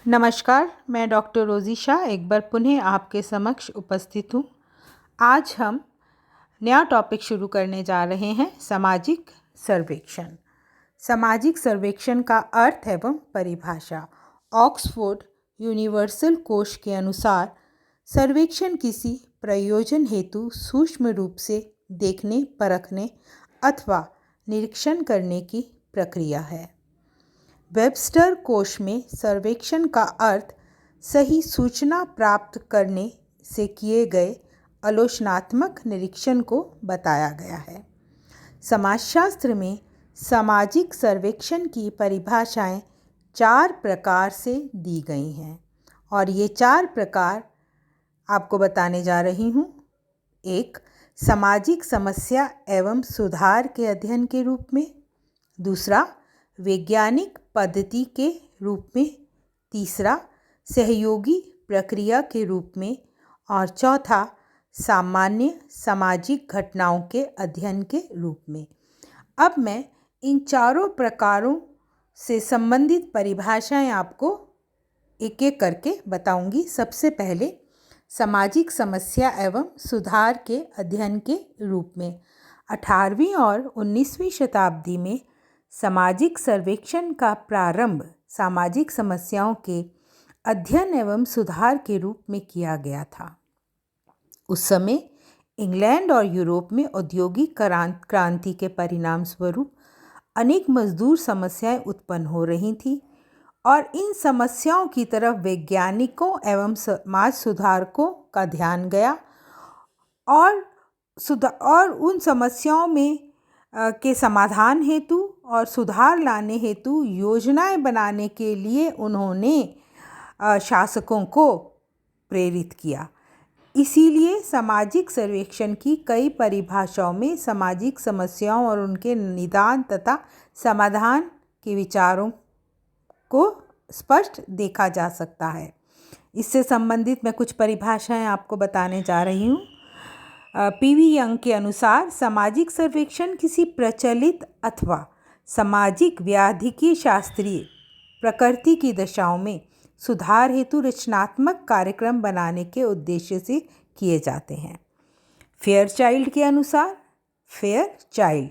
नमस्कार, मैं डॉक्टर रोज़ी शाह एक बार पुनः आपके समक्ष उपस्थित हूँ। आज हम नया टॉपिक शुरू करने जा रहे हैं, सामाजिक सर्वेक्षण। सामाजिक सर्वेक्षण का अर्थ एवं परिभाषा। ऑक्सफोर्ड यूनिवर्सल कोश के अनुसार सर्वेक्षण किसी प्रयोजन हेतु सूक्ष्म रूप से देखने, परखने अथवा निरीक्षण करने की प्रक्रिया है। वेबस्टर कोश में सर्वेक्षण का अर्थ सही सूचना प्राप्त करने से किए गए आलोचनात्मक निरीक्षण को बताया गया है। समाजशास्त्र में सामाजिक सर्वेक्षण की परिभाषाएं 4 प्रकार से दी गई हैं और ये 4 प्रकार आपको बताने जा रही हूँ। 1. सामाजिक समस्या एवं सुधार के अध्ययन के रूप में। दूसरा, वैज्ञानिक पद्धति के रूप में। तीसरा, सहयोगी प्रक्रिया के रूप में। और चौथा, सामान्य सामाजिक घटनाओं के अध्ययन के रूप में। अब मैं इन चारों प्रकारों से संबंधित परिभाषाएं आपको एक एक करके बताऊंगी। सबसे पहले सामाजिक समस्या एवं सुधार के अध्ययन के रूप में। 18वीं और 19वीं शताब्दी में सामाजिक सर्वेक्षण का प्रारंभ सामाजिक समस्याओं के अध्ययन एवं सुधार के रूप में किया गया था। उस समय इंग्लैंड और यूरोप में औद्योगिक क्रांति के परिणाम स्वरूप अनेक मजदूर समस्याएं उत्पन्न हो रही थीं और इन समस्याओं की तरफ वैज्ञानिकों एवं समाज सुधारकों का ध्यान गया और उन समस्याओं में के समाधान हेतु और सुधार लाने हेतु योजनाएं बनाने के लिए उन्होंने शासकों को प्रेरित किया। इसीलिए सामाजिक सर्वेक्षण की कई परिभाषाओं में सामाजिक समस्याओं और उनके निदान तथा समाधान के विचारों को स्पष्ट देखा जा सकता है। इससे संबंधित मैं कुछ परिभाषाएं आपको बताने जा रही हूँ। पीवी यंग के अनुसार सामाजिक सर्वेक्षण किसी प्रचलित अथवा सामाजिक व्याधिकी शास्त्रीय प्रकृति की दशाओं में सुधार हेतु रचनात्मक कार्यक्रम बनाने के उद्देश्य से किए जाते हैं। फेयरचाइल्ड के अनुसार फेयरचाइल्ड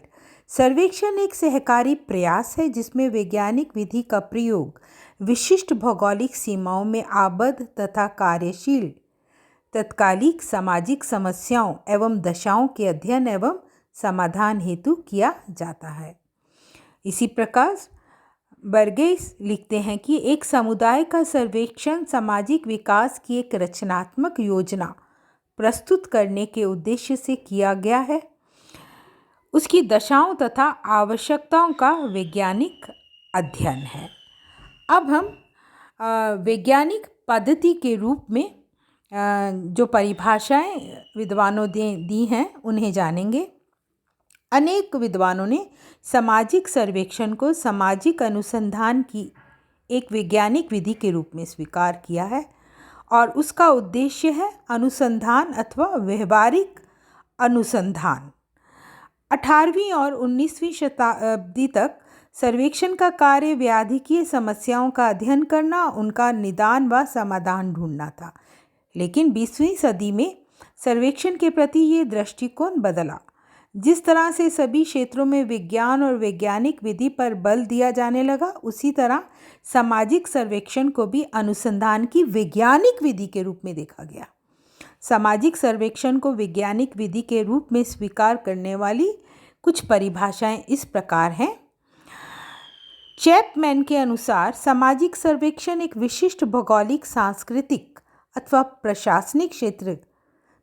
सर्वेक्षण एक सहकारी प्रयास है जिसमें वैज्ञानिक विधि का प्रयोग विशिष्ट भौगोलिक सीमाओं में आबद्ध तथा कार्यशील तत्कालिक सामाजिक समस्याओं एवं दशाओं के अध्ययन एवं समाधान हेतु किया जाता है। इसी प्रकार बर्गेस लिखते हैं कि एक समुदाय का सर्वेक्षण सामाजिक विकास की एक रचनात्मक योजना प्रस्तुत करने के उद्देश्य से किया गया है, उसकी दशाओं तथा आवश्यकताओं का वैज्ञानिक अध्ययन है। अब हम वैज्ञानिक पद्धति के रूप में जो परिभाषाएं विद्वानों दी हैं उन्हें जानेंगे। अनेक विद्वानों ने सामाजिक सर्वेक्षण को सामाजिक अनुसंधान की एक वैज्ञानिक विधि के रूप में स्वीकार किया है और उसका उद्देश्य है अनुसंधान अथवा व्यवहारिक अनुसंधान। 18वीं और 19वीं शताब्दी तक सर्वेक्षण का कार्य व्याधिकीय समस्याओं का अध्ययन करना, उनका निदान व समाधान ढूंढना था। लेकिन 20वीं सदी में सर्वेक्षण के प्रति ये दृष्टिकोण बदला। जिस तरह से सभी क्षेत्रों में विज्ञान और वैज्ञानिक विधि पर बल दिया जाने लगा, उसी तरह सामाजिक सर्वेक्षण को भी अनुसंधान की वैज्ञानिक विधि के रूप में देखा गया। सामाजिक सर्वेक्षण को वैज्ञानिक विधि के रूप में स्वीकार करने वाली कुछ परिभाषाएं इस प्रकार हैं। चैपमैन के अनुसार सामाजिक सर्वेक्षण एक विशिष्ट भौगोलिक, सांस्कृतिक अथवा प्रशासनिक क्षेत्र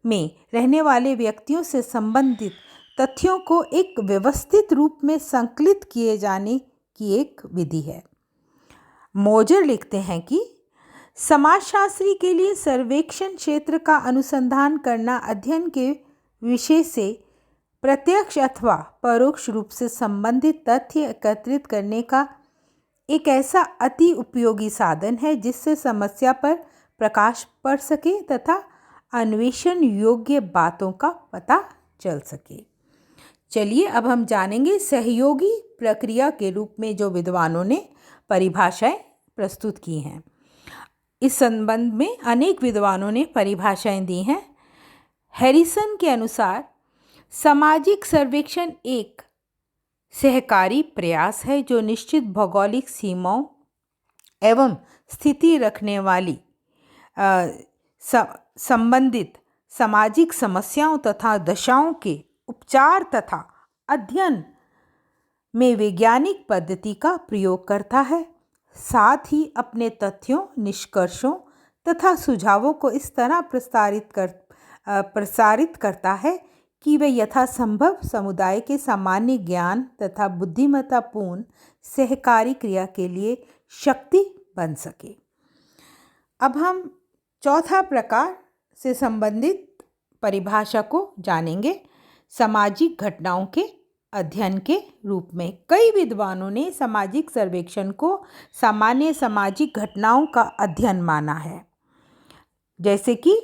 में रहने वाले व्यक्तियों से संबंधित तथ्यों को एक व्यवस्थित रूप में संकलित किए जाने की एक विधि है। मोजर लिखते हैं कि समाजशास्त्री के लिए सर्वेक्षण क्षेत्र का अनुसंधान करना अध्ययन के विषय से प्रत्यक्ष अथवा परोक्ष रूप से संबंधित तथ्य एकत्रित करने का एक ऐसा अति उपयोगी साधन है जिससे समस्या पर प्रकाश पड़ सके तथा अन्वेषण योग्य बातों का पता चल सके। चलिए अब हम जानेंगे सहयोगी प्रक्रिया के रूप में जो विद्वानों ने परिभाषाएं प्रस्तुत की हैं। इस संबंध में अनेक विद्वानों ने परिभाषाएं दी हैं। हैरिसन के अनुसार सामाजिक सर्वेक्षण एक सहकारी प्रयास है जो निश्चित भौगोलिक सीमाओं एवं स्थिति रखने वाली संबंधित सामाजिक समस्याओं तथा दशाओं के उपचार तथा अध्ययन में वैज्ञानिक पद्धति का प्रयोग करता है। साथ ही अपने तथ्यों, निष्कर्षों तथा सुझावों को इस तरह प्रसारित करता है कि वे यथासंभव समुदाय के सामान्य ज्ञान तथा बुद्धिमत्तापूर्ण सहकारी क्रिया के लिए शक्ति बन सके। अब हम चौथा प्रकार से संबंधित परिभाषा को जानेंगे, सामाजिक घटनाओं के अध्ययन के रूप में। कई विद्वानों ने सामाजिक सर्वेक्षण को सामान्य सामाजिक घटनाओं का अध्ययन माना है। जैसे कि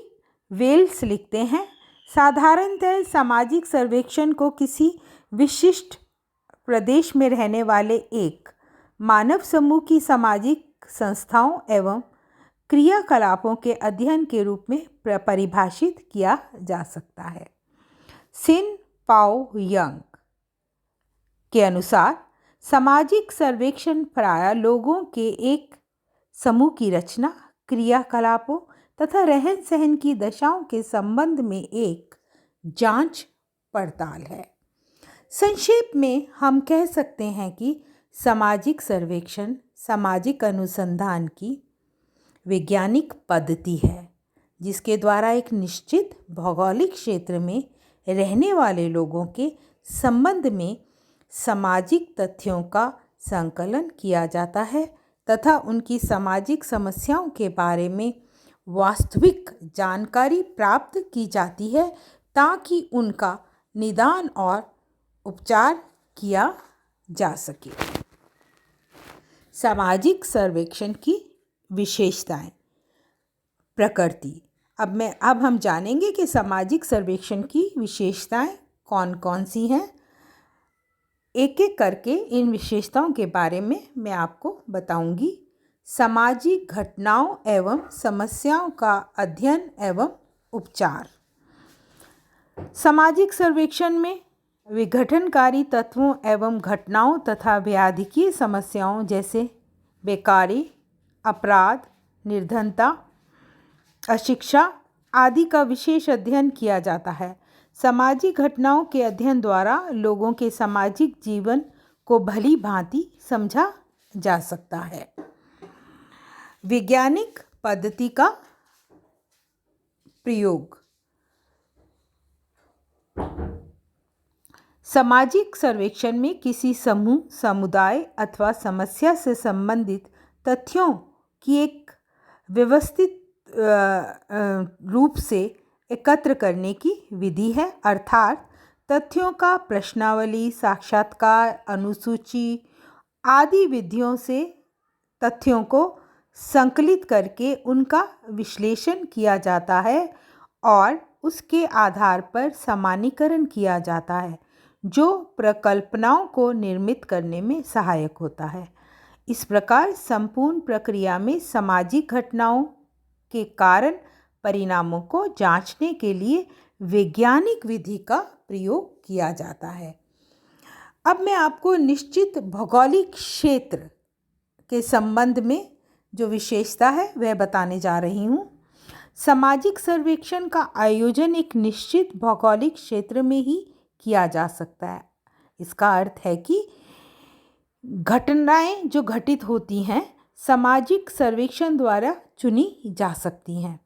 वेल्स लिखते हैं, साधारणतः सामाजिक सर्वेक्षण को किसी विशिष्ट प्रदेश में रहने वाले एक मानव समूह की सामाजिक संस्थाओं एवं क्रियाकलापों के अध्ययन के रूप में परिभाषित किया जा सकता है। सिन पाओ यंग के अनुसार सामाजिक सर्वेक्षण प्रायः लोगों के एक समूह की रचना, क्रियाकलापों तथा रहन सहन की दशाओं के संबंध में एक जांच पड़ताल है। संक्षेप में हम कह सकते हैं कि सामाजिक सर्वेक्षण सामाजिक अनुसंधान की वैज्ञानिक पद्धति है जिसके द्वारा एक निश्चित भौगोलिक क्षेत्र में रहने वाले लोगों के संबंध में सामाजिक तथ्यों का संकलन किया जाता है तथा उनकी सामाजिक समस्याओं के बारे में वास्तविक जानकारी प्राप्त की जाती है ताकि उनका निदान और उपचार किया जा सके। सामाजिक सर्वेक्षण की विशेषताएं, प्रकृति। अब हम जानेंगे कि सामाजिक सर्वेक्षण की विशेषताएं कौन कौन सी हैं। एक एक करके इन विशेषताओं के बारे में मैं आपको बताऊंगी। सामाजिक घटनाओं एवं समस्याओं का अध्ययन एवं उपचार। सामाजिक सर्वेक्षण में विघटनकारी तत्वों एवं घटनाओं तथा व्याधिकीय समस्याओं जैसे बेकारी, अपराध, निर्धनता, अशिक्षा आदि का विशेष अध्ययन किया जाता है। सामाजिक घटनाओं के अध्ययन द्वारा लोगों के सामाजिक जीवन को भली भांति समझा जा सकता है। वैज्ञानिक पद्धति का प्रयोग। सामाजिक सर्वेक्षण में किसी समूह, समुदाय अथवा समस्या से संबंधित तथ्यों की एक व्यवस्थित रूप से एकत्र करने की विधि है, अर्थात तथ्यों का प्रश्नावली, साक्षात्कार, अनुसूची आदि विधियों से तथ्यों को संकलित करके उनका विश्लेषण किया जाता है और उसके आधार पर सामान्यीकरण किया जाता है जो प्रकल्पनाओं को निर्मित करने में सहायक होता है। इस प्रकार संपूर्ण प्रक्रिया में सामाजिक घटनाओं के कारण परिणामों को जांचने के लिए वैज्ञानिक विधि का प्रयोग किया जाता है। अब मैं आपको निश्चित भौगोलिक क्षेत्र के संबंध में जो विशेषता है वह बताने जा रही हूँ। सामाजिक सर्वेक्षण का आयोजन एक निश्चित भौगोलिक क्षेत्र में ही किया जा सकता है। इसका अर्थ है कि घटनाएं जो घटित होती हैं सामाजिक सर्वेक्षण द्वारा चुनी जा सकती हैं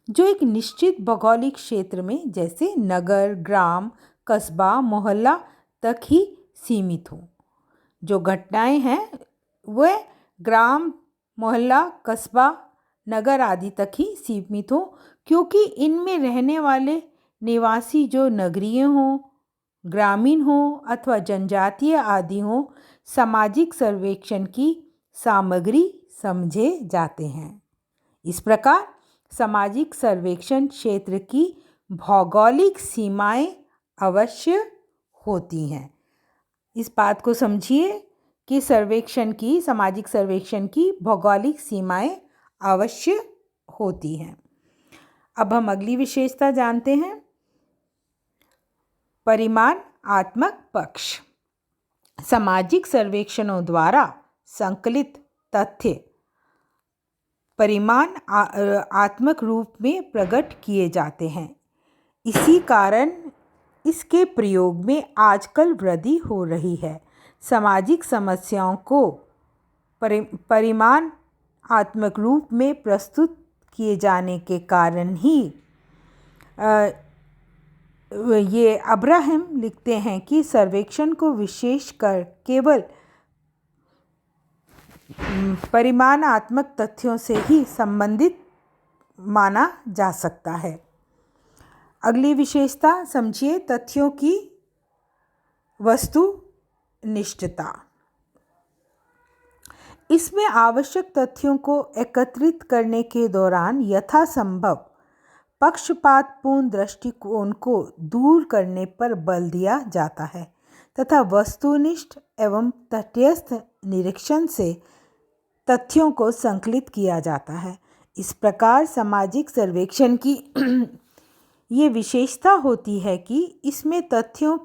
जो एक निश्चित भौगोलिक क्षेत्र में जैसे नगर, ग्राम, कस्बा, मोहल्ला तक ही सीमित हो। जो घटनाएं हैं वह ग्राम, मोहल्ला, कस्बा, नगर आदि तक ही सीमित हो क्योंकि इनमें रहने वाले निवासी जो नगरीय हों, ग्रामीण हों अथवा जनजातीय आदि हों, सामाजिक सर्वेक्षण की सामग्री समझे जाते हैं। इस प्रकार सामाजिक सर्वेक्षण क्षेत्र की भौगोलिक सीमाएं अवश्य होती हैं। इस बात को समझिए कि सामाजिक सर्वेक्षण की भौगोलिक सीमाएं अवश्य होती हैं। अब हम अगली विशेषता जानते हैं, परिमाणात्मक पक्ष। सामाजिक सर्वेक्षणों द्वारा संकलित तथ्य परिमाणात्मक रूप में प्रकट किए जाते हैं। इसी कारण इसके प्रयोग में आजकल वृद्धि हो रही है। सामाजिक समस्याओं को परिमाणात्मक रूप में प्रस्तुत किए जाने के कारण ही ये अब्राहम लिखते हैं कि सर्वेक्षण को विशेषकर केवल परिमाणात्मक तथ्यों से ही संबंधित माना जा सकता है। अगली विशेषता समझिए, तथ्यों की वस्तुनिष्ठता। इसमें आवश्यक तथ्यों को एकत्रित करने के दौरान यथासंभव पक्षपातपूर्ण दृष्टिकोण को दूर करने पर बल दिया जाता है तथा वस्तुनिष्ठ एवं तटस्थ निरीक्षण से तथ्यों को संकलित किया जाता है। इस प्रकार सामाजिक सर्वेक्षण की ये विशेषता होती है कि इसमें तथ्यों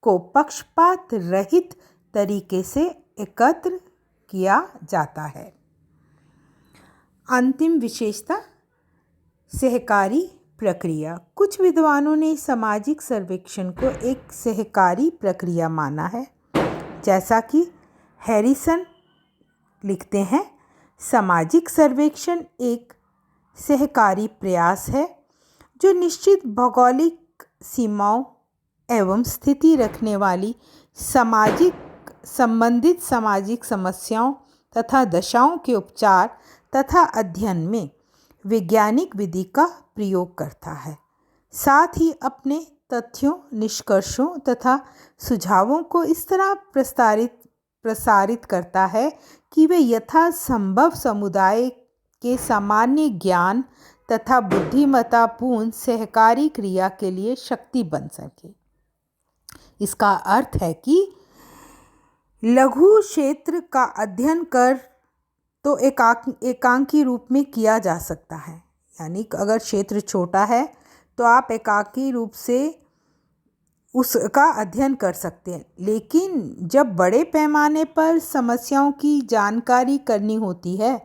को पक्षपात रहित तरीके से एकत्र किया जाता है। अंतिम विशेषता, सहकारी प्रक्रिया। कुछ विद्वानों ने सामाजिक सर्वेक्षण को एक सहकारी प्रक्रिया माना है। जैसा कि हैरिसन लिखते हैं, सामाजिक सर्वेक्षण एक सहकारी प्रयास है जो निश्चित भौगोलिक सीमाओं एवं स्थिति रखने वाली संबंधित सामाजिक समस्याओं तथा दशाओं के उपचार तथा अध्ययन में वैज्ञानिक विधि का प्रयोग करता है। साथ ही अपने तथ्यों, निष्कर्षों तथा सुझावों को इस तरह प्रसारित करता है कि वे यथासंभव समुदाय के सामान्य ज्ञान तथा बुद्धिमत्तापूर्ण सहकारी क्रिया के लिए शक्ति बन सके। इसका अर्थ है कि लघु क्षेत्र का अध्ययन कर तो एकांकी रूप में किया जा सकता है, यानी अगर क्षेत्र छोटा है तो आप एकाकी रूप से उसका अध्ययन कर सकते हैं। लेकिन जब बड़े पैमाने पर समस्याओं की जानकारी करनी होती है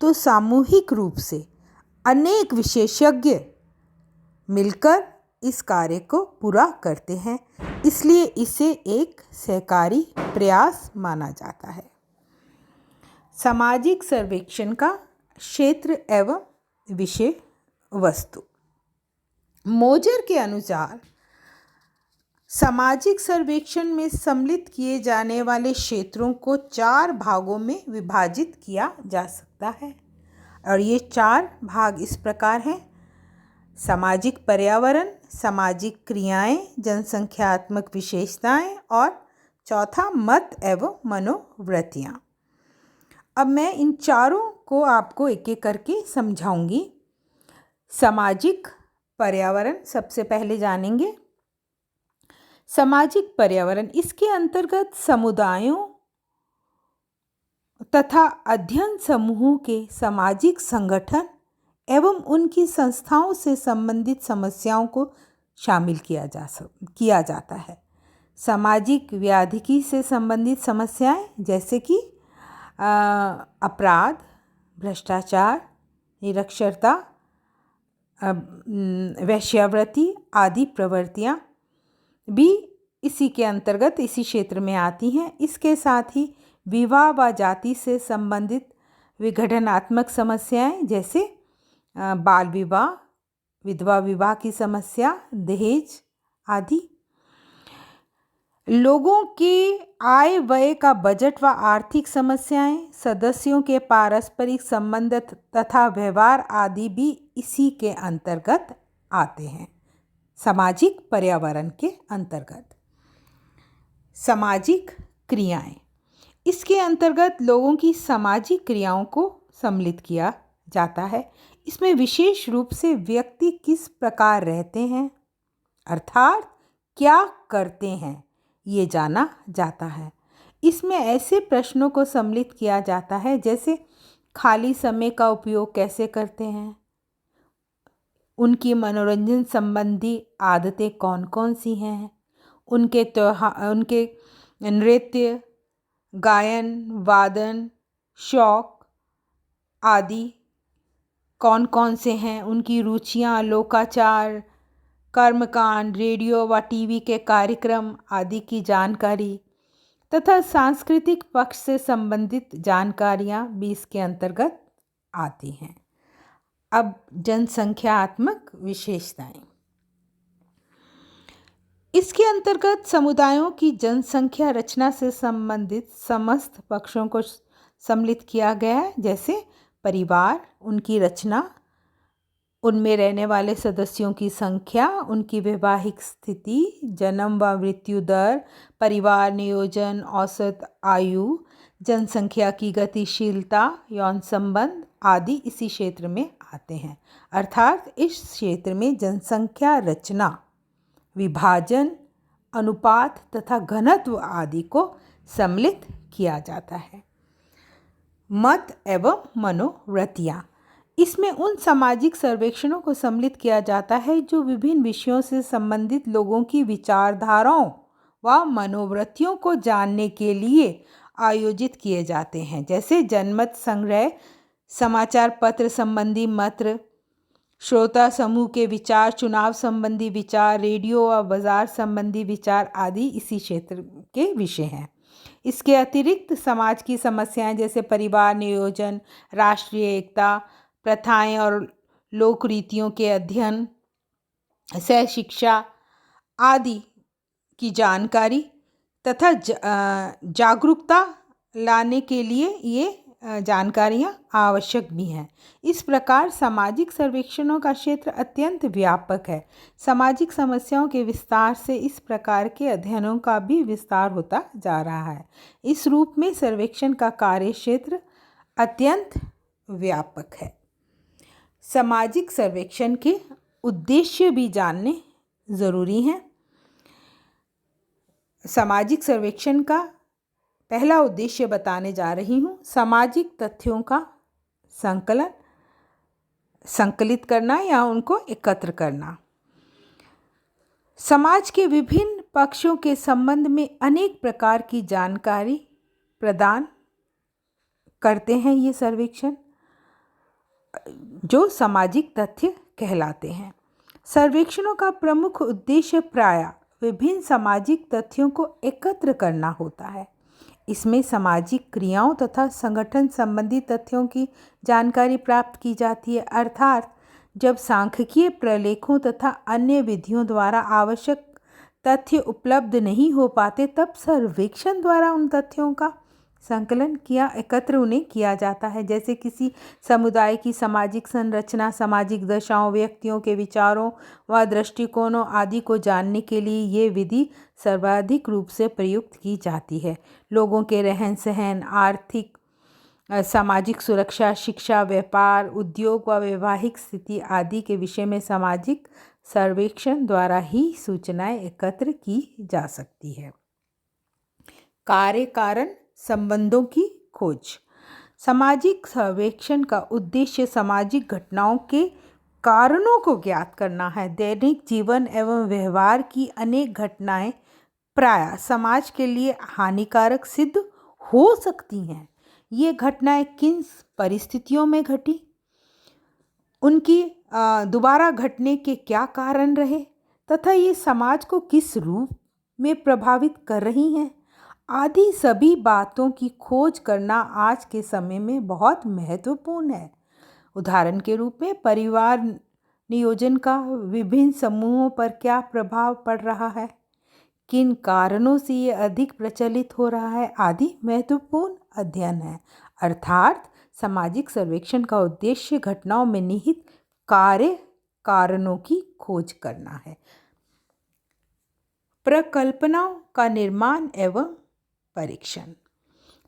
तो सामूहिक रूप से अनेक विशेषज्ञ मिलकर इस कार्य को पूरा करते हैं, इसलिए इसे एक सहकारी प्रयास माना जाता है। सामाजिक सर्वेक्षण का क्षेत्र एवं विषय वस्तु। मोजर के अनुसार सामाजिक सर्वेक्षण में सम्मिलित किए जाने वाले क्षेत्रों को 4 भागों में विभाजित किया जा सकता है और ये 4 भाग इस प्रकार हैं: सामाजिक पर्यावरण, सामाजिक क्रियाएं, जनसंख्यात्मक विशेषताएं और चौथा मत एवं मनोवृत्तियां। अब मैं इन चारों को आपको एक एक करके समझाऊंगी। सामाजिक पर्यावरण सबसे पहले जानेंगे। सामाजिक पर्यावरण, इसके अंतर्गत समुदायों तथा अध्ययन समूहों के सामाजिक संगठन एवं उनकी संस्थाओं से संबंधित समस्याओं को शामिल किया जाता है। सामाजिक व्याधिकी से संबंधित समस्याएं जैसे कि अपराध, भ्रष्टाचार, निरक्षरता, वेश्यावृत्ति आदि प्रवृत्तियां भी इसी के अंतर्गत, इसी क्षेत्र में आती हैं। इसके साथ ही विवाह व जाति से संबंधित विघटनात्मक समस्याएं जैसे बाल विवाह, विधवा विवाह की समस्या, दहेज आदि। लोगों के आय व्यय का बजट व आर्थिक समस्याएं, सदस्यों के पारस्परिक संबंध तथा व्यवहार आदि भी इसी के अंतर्गत आते हैं, सामाजिक पर्यावरण के अंतर्गत। सामाजिक क्रियाएं, इसके अंतर्गत लोगों की सामाजिक क्रियाओं को सम्मिलित किया जाता है। इसमें विशेष रूप से व्यक्ति किस प्रकार रहते हैं अर्थात क्या करते हैं ये जाना जाता है। इसमें ऐसे प्रश्नों को सम्मिलित किया जाता है जैसे खाली समय का उपयोग कैसे करते हैं, उनकी मनोरंजन संबंधी आदतें कौन कौन सी हैं, उनके त्योहार, उनके नृत्य, गायन, वादन, शौक आदि कौन कौन से हैं, उनकी रुचियां, लोकाचार, कर्मकांड, रेडियो व टीवी के कार्यक्रम आदि की जानकारी तथा सांस्कृतिक पक्ष से संबंधित जानकारियां भी इसके अंतर्गत आती हैं। अब जनसंख्यात्मक विशेषताएं। इसके अंतर्गत समुदायों की जनसंख्या रचना से संबंधित समस्त पक्षों को सम्मिलित किया गया है, जैसे परिवार, उनकी रचना, उनमें रहने वाले सदस्यों की संख्या, उनकी वैवाहिक स्थिति, जन्म व मृत्यु दर, परिवार नियोजन, औसत आयु, जनसंख्या की गतिशीलता, यौन संबंध आदि इसी क्षेत्र में आते हैं। अर्थात इस क्षेत्र में जनसंख्या रचना, विभाजन, अनुपात तथा घनत्व आदि को सम्मिलित किया जाता है। मत एवं मनोवृत्तियाँ। इसमें उन सामाजिक सर्वेक्षणों को सम्मिलित किया जाता है जो विभिन्न विषयों से संबंधित लोगों की विचारधाराओं व मनोवृत्तियों को जानने के लिए आयोजित किए जाते हैं, जैसे जनमत संग्रह, समाचार पत्र संबंधी मत, श्रोता समूह के विचार, चुनाव संबंधी विचार, रेडियो व बाजार संबंधी विचार आदि इसी क्षेत्र के विषय हैं। इसके अतिरिक्त समाज की समस्याएं जैसे परिवार नियोजन, राष्ट्रीय एकता, प्रथाएं और लोक रीतियों के अध्ययन, सह शिक्षा आदि की जानकारी तथा जागरूकता लाने के लिए ये जानकारियाँ आवश्यक भी हैं। इस प्रकार सामाजिक सर्वेक्षणों का क्षेत्र अत्यंत व्यापक है। सामाजिक समस्याओं के विस्तार से इस प्रकार के अध्ययनों का भी विस्तार होता जा रहा है। इस रूप में सर्वेक्षण का कार्य क्षेत्र अत्यंत व्यापक है। सामाजिक सर्वेक्षण के उद्देश्य भी जानने ज़रूरी हैं। सामाजिक सर्वेक्षण का पहला उद्देश्य बताने जा रही हूँ। सामाजिक तथ्यों का संकलित करना या उनको एकत्र करना। समाज के विभिन्न पक्षों के संबंध में अनेक प्रकार की जानकारी प्रदान करते हैं ये सर्वेक्षण, जो सामाजिक तथ्य कहलाते हैं। सर्वेक्षणों का प्रमुख उद्देश्य प्रायः विभिन्न सामाजिक तथ्यों को एकत्र करना होता है। इसमें सामाजिक क्रियाओं तथा संगठन संबंधी तथ्यों की जानकारी प्राप्त की जाती है। अर्थात जब सांख्यिकीय प्रलेखों तथा अन्य विधियों द्वारा आवश्यक तथ्य उपलब्ध नहीं हो पाते, तब सर्वेक्षण द्वारा उन तथ्यों का संकलन एकत्र उन्हें किया जाता है। जैसे किसी समुदाय की सामाजिक संरचना, सामाजिक दशाओं, व्यक्तियों के विचारों व दृष्टिकोणों आदि को जानने के लिए ये विधि सर्वाधिक रूप से प्रयुक्त की जाती है। लोगों के रहन सहन, आर्थिक सामाजिक सुरक्षा, शिक्षा, व्यापार, उद्योग व वैवाहिक स्थिति आदि के विषय में सामाजिक सर्वेक्षण द्वारा ही सूचनाएं एकत्र की जा सकती है। कार्य कारण संबंधों की खोज। सामाजिक सर्वेक्षण का उद्देश्य सामाजिक घटनाओं के कारणों को ज्ञात करना है। दैनिक जीवन एवं व्यवहार की अनेक घटनाएं प्रायः समाज के लिए हानिकारक सिद्ध हो सकती हैं। ये घटनाएं किन परिस्थितियों में घटी, उनकी दोबारा घटने के क्या कारण रहे तथा ये समाज को किस रूप में प्रभावित कर रही हैं आदि सभी बातों की खोज करना आज के समय में बहुत महत्वपूर्ण है। उदाहरण के रूप में परिवार नियोजन का विभिन्न समूहों पर क्या प्रभाव पड़ रहा है, किन कारणों से ये अधिक प्रचलित हो रहा है आदि महत्वपूर्ण अध्ययन है। अर्थात सामाजिक सर्वेक्षण का उद्देश्य घटनाओं में निहित कार्य कारणों की खोज करना है। प्रकल्पनाओं का निर्माण एवं परीक्षण।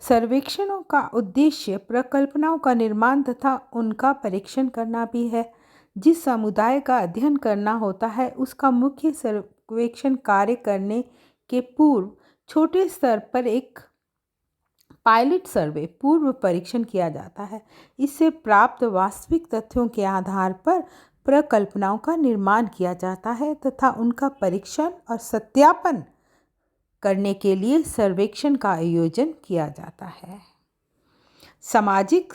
सर्वेक्षणों का उद्देश्य प्रकल्पनाओं का निर्माण तथा उनका परीक्षण करना भी है। जिस समुदाय का अध्ययन करना होता है उसका मुख्य सर्वेक्षण कार्य करने के पूर्व छोटे स्तर पर एक पायलट सर्वे पूर्व परीक्षण किया जाता है। इससे प्राप्त वास्तविक तथ्यों के आधार पर प्रकल्पनाओं का निर्माण किया जाता है तथा उनका परीक्षण और सत्यापन करने के लिए सर्वेक्षण का आयोजन किया जाता है। सामाजिक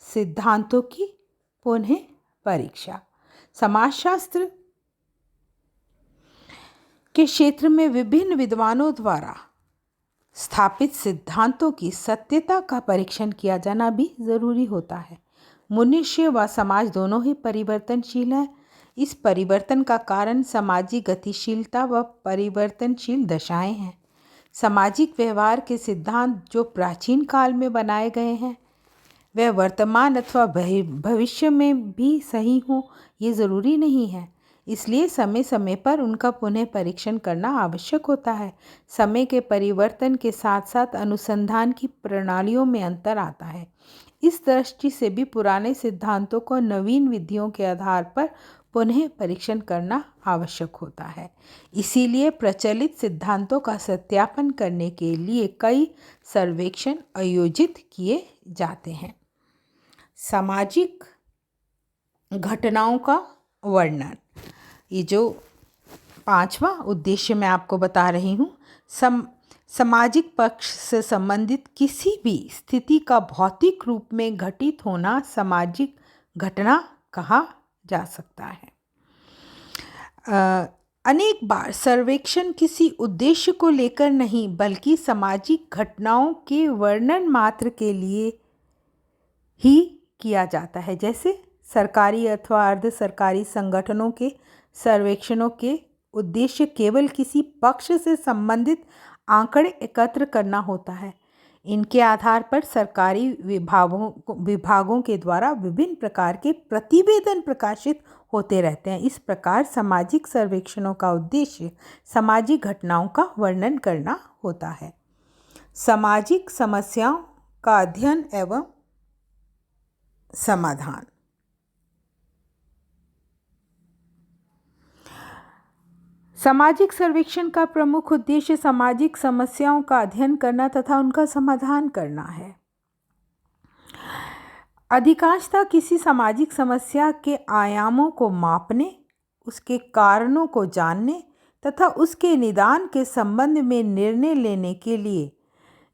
सिद्धांतों की पुनः परीक्षा। समाजशास्त्र के क्षेत्र में विभिन्न विद्वानों द्वारा स्थापित सिद्धांतों की सत्यता का परीक्षण किया जाना भी जरूरी होता है। मनुष्य व समाज दोनों ही परिवर्तनशील है। इस परिवर्तन का कारण सामाजिक गतिशीलता व परिवर्तनशील दशाएं हैं। सामाजिक व्यवहार के सिद्धांत जो प्राचीन काल में बनाए गए हैं वह वर्तमान अथवा भविष्य में भी सही हो ये ज़रूरी नहीं है। इसलिए समय समय पर उनका पुनः परीक्षण करना आवश्यक होता है। समय के परिवर्तन के साथ साथ अनुसंधान की प्रणालियों में अंतर आता है। इस दृष्टि से भी पुराने सिद्धांतों को नवीन विधियों के आधार पर पुनः परीक्षण करना आवश्यक होता है। इसीलिए प्रचलित सिद्धांतों का सत्यापन करने के लिए कई सर्वेक्षण आयोजित किए जाते हैं। सामाजिक घटनाओं का वर्णन, ये जो 5वां उद्देश्य मैं आपको बता रही हूँ, सामाजिक पक्ष से संबंधित किसी भी स्थिति का भौतिक रूप में घटित होना सामाजिक घटना कहा जा सकता है। अनेक बार सर्वेक्षण किसी उद्देश्य को लेकर नहीं बल्कि सामाजिक घटनाओं के वर्णन मात्र के लिए ही किया जाता है। जैसे सरकारी अथवा अर्ध सरकारी संगठनों के सर्वेक्षणों के उद्देश्य केवल किसी पक्ष से संबंधित आंकड़े एकत्र करना होता है। इनके आधार पर सरकारी विभागों के द्वारा विभिन्न प्रकार के प्रतिवेदन प्रकाशित होते रहते हैं। इस प्रकार सामाजिक सर्वेक्षणों का उद्देश्य सामाजिक घटनाओं का वर्णन करना होता है। सामाजिक समस्याओं का अध्ययन एवं समाधान। सामाजिक सर्वेक्षण का प्रमुख उद्देश्य सामाजिक समस्याओं का अध्ययन करना तथा उनका समाधान करना है। अधिकांशतः किसी सामाजिक समस्या के आयामों को मापने, उसके कारणों को जानने तथा उसके निदान के संबंध में निर्णय लेने के लिए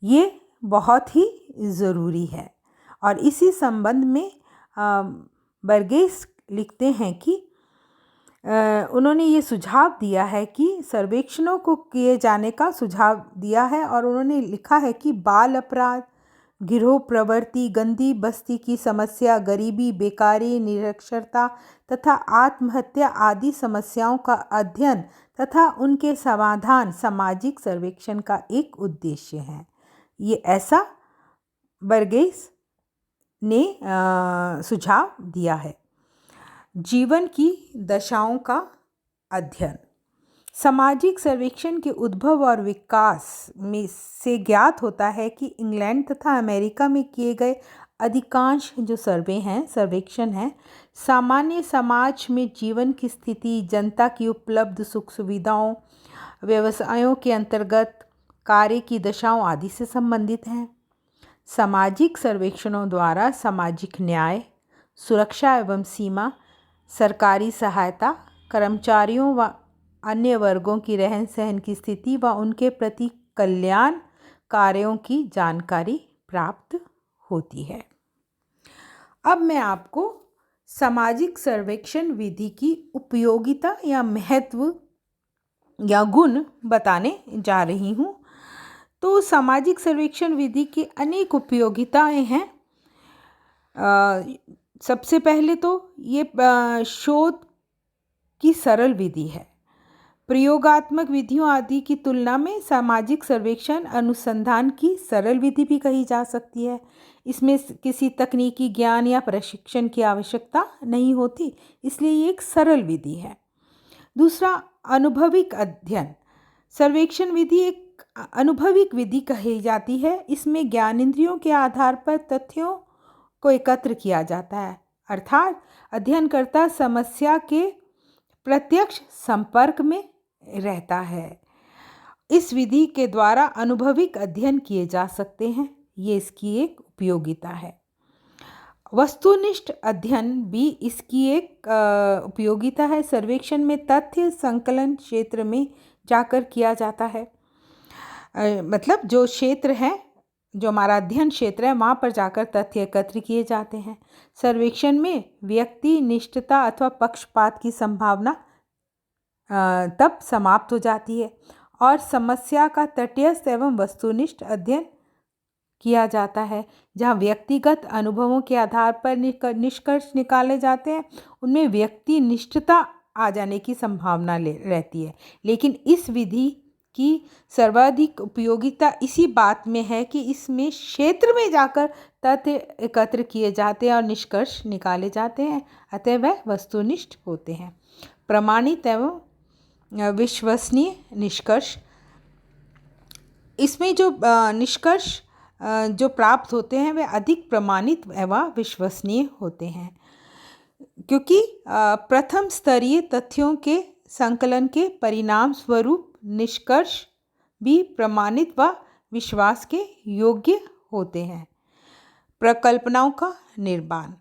ये बहुत ही ज़रूरी है। और इसी संबंध में बर्गेस लिखते हैं कि उन्होंने ये सुझाव दिया है कि सर्वेक्षणों को किए जाने का सुझाव दिया है और उन्होंने लिखा है कि बाल अपराध, गिरोह प्रवृत्ति, गंदी बस्ती की समस्या, गरीबी, बेकारी, निरक्षरता तथा आत्महत्या आदि समस्याओं का अध्ययन तथा उनके समाधान सामाजिक सर्वेक्षण का एक उद्देश्य है। ये ऐसा बर्गेस ने सुझाव दिया है। जीवन की दशाओं का अध्ययन। सामाजिक सर्वेक्षण के उद्भव और विकास में से ज्ञात होता है कि इंग्लैंड तथा अमेरिका में किए गए अधिकांश जो सर्वेक्षण हैं सामान्य समाज में जीवन की स्थिति, जनता की उपलब्ध सुख सुविधाओं, व्यवसायों के अंतर्गत कार्य की दशाओं आदि से संबंधित हैं। सामाजिक सर्वेक्षणों द्वारा सामाजिक न्याय, सुरक्षा एवं सीमा, सरकारी सहायता, कर्मचारियों व अन्य वर्गों की रहन सहन की स्थिति व उनके प्रति कल्याण कार्यों की जानकारी प्राप्त होती है। अब मैं आपको सामाजिक सर्वेक्षण विधि की उपयोगिता या महत्व या गुण बताने जा रही हूँ। तो सामाजिक सर्वेक्षण विधि की अनेक उपयोगिताएं हैं। सबसे पहले तो ये शोध की सरल विधि है। प्रयोगात्मक विधियों आदि की तुलना में सामाजिक सर्वेक्षण अनुसंधान की सरल विधि भी कही जा सकती है। इसमें किसी तकनीकी ज्ञान या प्रशिक्षण की आवश्यकता नहीं होती, इसलिए ये एक सरल विधि है। दूसरा, अनुभविक अध्ययन। सर्वेक्षण विधि एक अनुभविक विधि कही जाती है। इसमें ज्ञानेंद्रियों के आधार पर तथ्यों को एकत्र किया जाता है, अर्थात अध्ययनकर्ता समस्या के प्रत्यक्ष संपर्क में रहता है। इस विधि के द्वारा अनुभविक अध्ययन किए जा सकते हैं, ये इसकी एक उपयोगिता है। वस्तुनिष्ठ अध्ययन भी इसकी एक उपयोगिता है। सर्वेक्षण में तथ्य संकलन क्षेत्र में जाकर किया जाता है। मतलब जो क्षेत्र है, जो हमारा अध्ययन क्षेत्र है, वहाँ पर जाकर तथ्य एकत्र किए जाते हैं। सर्वेक्षण में व्यक्ति निष्ठता अथवा पक्षपात की संभावना तब समाप्त हो जाती है और समस्या का तटस्थ एवं वस्तुनिष्ठ अध्ययन किया जाता है, जहाँ व्यक्तिगत अनुभवों के आधार पर निष्कर्ष निकाले जाते हैं। उनमें व्यक्ति निष्ठता आ जाने की संभावना रहती है। लेकिन इस विधि की सर्वाधिक उपयोगिता इसी बात में है कि इसमें क्षेत्र में जाकर तथ्य एकत्र किए जाते हैं और निष्कर्ष निकाले जाते हैं, अतः वह वस्तुनिष्ठ होते हैं। प्रमाणित एवं विश्वसनीय निष्कर्ष, इसमें जो निष्कर्ष जो प्राप्त होते हैं वे अधिक प्रमाणित एवं विश्वसनीय होते हैं, क्योंकि प्रथम स्तरीय तथ्यों के संकलन के परिणाम स्वरूप निष्कर्ष भी प्रमाणित व विश्वास के योग्य होते हैं। प्रकल्पनाओं का निर्माण,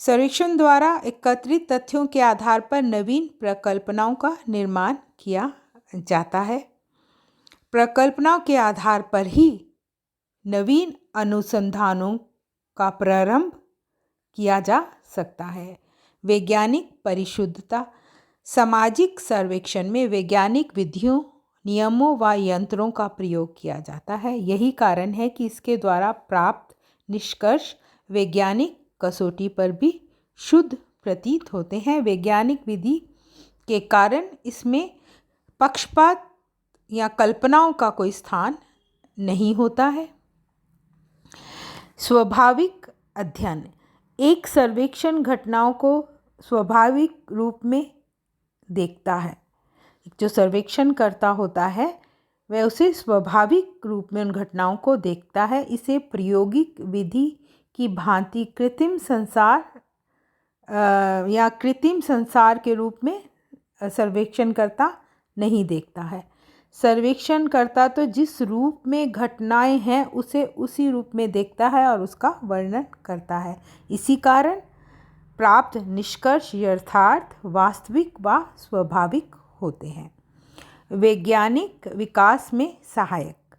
सर्वेक्षण द्वारा एकत्रित तथ्यों के आधार पर नवीन प्रकल्पनाओं का निर्माण किया जाता है। प्रकल्पनाओं के आधार पर ही नवीन अनुसंधानों का प्रारंभ किया जा सकता है। वैज्ञानिक परिशुद्धता, सामाजिक सर्वेक्षण में वैज्ञानिक विधियों, नियमों व यंत्रों का प्रयोग किया जाता है। यही कारण है कि इसके द्वारा प्राप्त निष्कर्ष वैज्ञानिक कसौटी पर भी शुद्ध प्रतीत होते हैं। वैज्ञानिक विधि के कारण इसमें पक्षपात या कल्पनाओं का कोई स्थान नहीं होता है। स्वाभाविक अध्ययन, एक सर्वेक्षण घटनाओं को स्वाभाविक रूप में देखता है। जो सर्वेक्षण करता होता है वह उसे स्वाभाविक रूप में उन घटनाओं को देखता है। इसे प्रायोगिक विधि की भांति कृत्रिम संसार के रूप में सर्वेक्षणकर्ता नहीं देखता है। सर्वेक्षणकर्ता तो जिस रूप में घटनाएं हैं उसे उसी रूप में देखता है और उसका वर्णन करता है। इसी कारण प्राप्त निष्कर्ष यथार्थ, वास्तविक व स्वाभाविक होते हैं। वैज्ञानिक विकास में सहायक,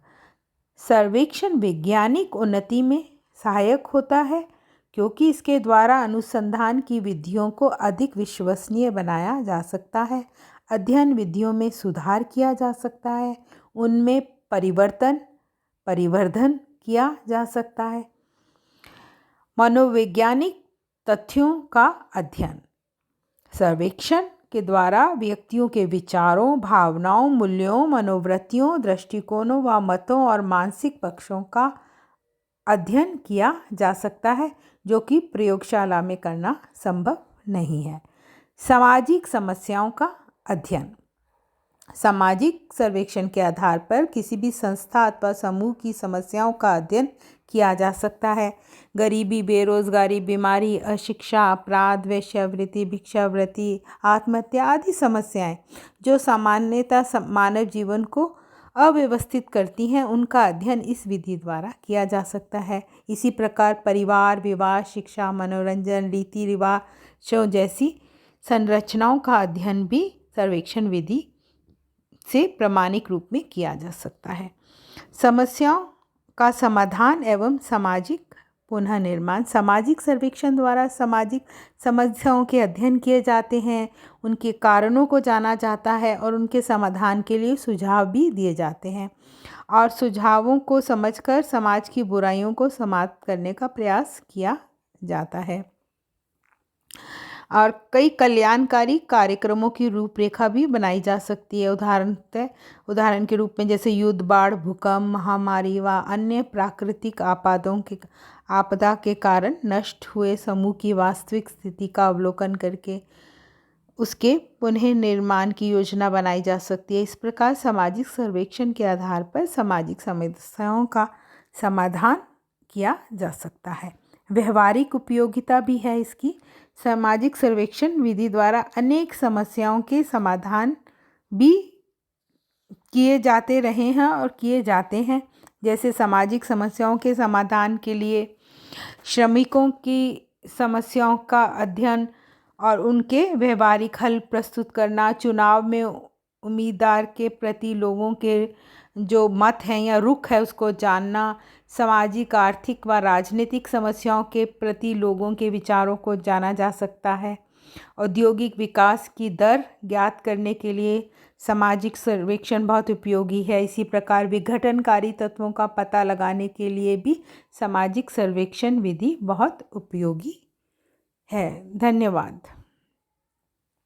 सर्वेक्षण वैज्ञानिक उन्नति में सहायक होता है, क्योंकि इसके द्वारा अनुसंधान की विधियों को अधिक विश्वसनीय बनाया जा सकता है। अध्ययन विधियों में सुधार किया जा सकता है, उनमें परिवर्धन किया जा सकता है। मनोवैज्ञानिक तथ्यों का अध्ययन, सर्वेक्षण के द्वारा व्यक्तियों के विचारों, भावनाओं, मूल्यों, मनोवृत्तियों, दृष्टिकोणों व मतों और मानसिक पक्षों का अध्ययन किया जा सकता है, जो कि प्रयोगशाला में करना संभव नहीं है। सामाजिक समस्याओं का अध्ययन, सामाजिक सर्वेक्षण के आधार पर किसी भी संस्था अथवा समूह की समस्याओं का अध्ययन किया जा सकता है। गरीबी, बेरोजगारी, बीमारी, अशिक्षा, अपराध, वेश्यावृत्ति, भिक्षावृत्ति, आत्महत्या आदि समस्याएं जो सामान्यतः मानव जीवन को अव्यवस्थित करती हैं, उनका अध्ययन इस विधि द्वारा किया जा सकता है। इसी प्रकार परिवार, विवाह, शिक्षा, मनोरंजन, रीति रिवाजों जैसी संरचनाओं का अध्ययन भी सर्वेक्षण विधि से प्रामाणिक रूप में किया जा सकता है। समस्याओं का समाधान एवं सामाजिक पुनः निर्माण, सामाजिक सर्वेक्षण द्वारा सामाजिक समस्याओं के अध्ययन किए जाते हैं, उनके कारणों को जाना जाता है और उनके समाधान के लिए सुझाव भी दिए जाते हैं और सुझावों को समझकर समाज की बुराइयों को समाप्त करने का प्रयास किया जाता है। और कई कल्याणकारी कार्यक्रमों की रूपरेखा भी बनाई जा सकती है। उदाहरण के रूप में जैसे युद्ध, बाढ़, भूकंप, महामारी व अन्य प्राकृतिक आपदा के कारण नष्ट हुए समूह की वास्तविक स्थिति का अवलोकन करके उसके पुनः निर्माण की योजना बनाई जा सकती है। इस प्रकार सामाजिक सर्वेक्षण के आधार पर सामाजिक समस्याओं का समाधान किया जा सकता है। व्यवहारिक उपयोगिता भी है इसकी। सामाजिक सर्वेक्षण विधि द्वारा अनेक समस्याओं के समाधान भी किए जाते रहे हैं और किए जाते हैं। जैसे सामाजिक समस्याओं के समाधान के लिए श्रमिकों की समस्याओं का अध्ययन और उनके व्यवहारिक हल प्रस्तुत करना, चुनाव में उम्मीदवार के प्रति लोगों के जो मत हैं या रुख है उसको जानना, सामाजिक, आर्थिक व राजनीतिक समस्याओं के प्रति लोगों के विचारों को जाना जा सकता है। औद्योगिक विकास की दर ज्ञात करने के लिए सामाजिक सर्वेक्षण बहुत उपयोगी है। इसी प्रकार विघटनकारी तत्वों का पता लगाने के लिए भी सामाजिक सर्वेक्षण विधि बहुत उपयोगी है। धन्यवाद।